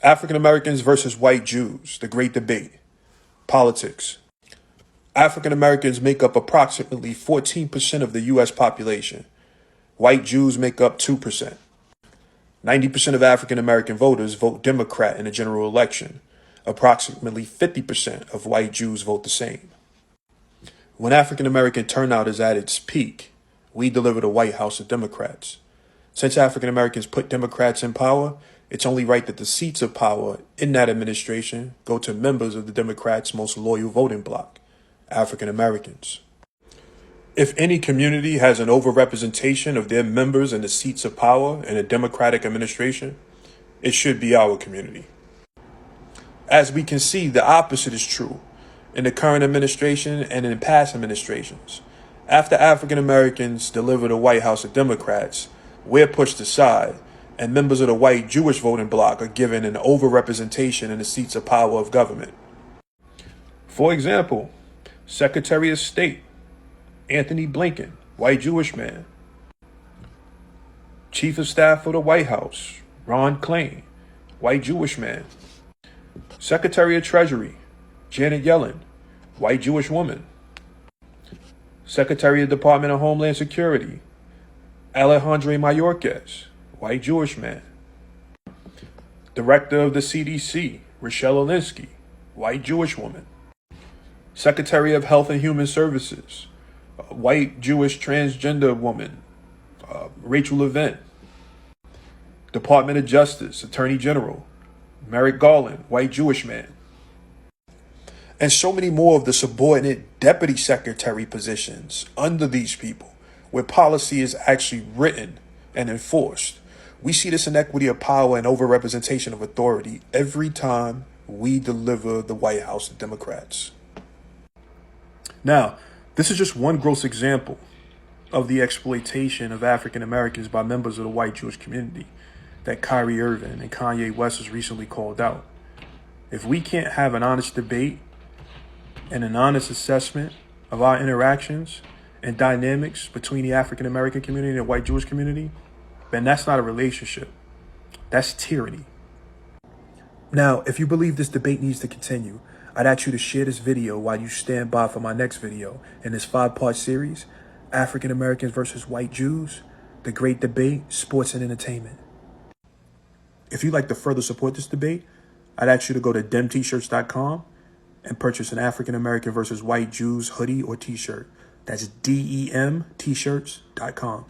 African Americans versus white Jews, the great debate. Politics. African Americans make up approximately 14% of the U.S. population. White Jews make up 2%. 90% of African American voters vote Democrat in a general election. Approximately 50% of white Jews vote the same. When African American turnout is at its peak, we deliver the White House to Democrats. Since African Americans put Democrats in power, it's only right that the seats of power in that administration go to members of the Democrats' most loyal voting bloc, African Americans. If any community has an overrepresentation of their members in the seats of power in a Democratic administration, it should be our community. As we can see, the opposite is true in the current administration and in past administrations. After African Americans deliver the White House to Democrats, we're pushed aside, and members of the white Jewish voting bloc are given an overrepresentation in the seats of power of government. For example, Secretary of State Anthony Blinken, white Jewish man. Chief of Staff of the White House, Ron Klain, white Jewish man. Secretary of Treasury, Janet Yellen, white Jewish woman. Secretary of Department of Homeland Security, Alejandro Mayorkas, white Jewish man. Director of the CDC, Rochelle Walensky, white Jewish woman. Secretary of Health and Human Services, white Jewish transgender woman, Rachel Levin. Department of Justice, Attorney General, Merrick Garland, white Jewish man. And so many more of the subordinate deputy secretary positions under these people, where policy is actually written and enforced. We see this inequity of power and overrepresentation of authority every time we deliver the White House to Democrats. Now, this is just one gross example of the exploitation of African Americans by members of the white Jewish community that Kyrie Irving and Kanye West has recently called out. If we can't have an honest debate and an honest assessment of our interactions and dynamics between the African American community and the white Jewish community, then that's not a relationship. That's tyranny. Now, if you believe this debate needs to continue, I'd ask you to share this video while you stand by for my next video in this 5-part series, African Americans versus white Jews, the great debate, sports and entertainment. If you'd like to further support this debate, I'd ask you to go to demtshirts.com and purchase an African American versus white Jews hoodie or t-shirt. That's DEM tshirts.com.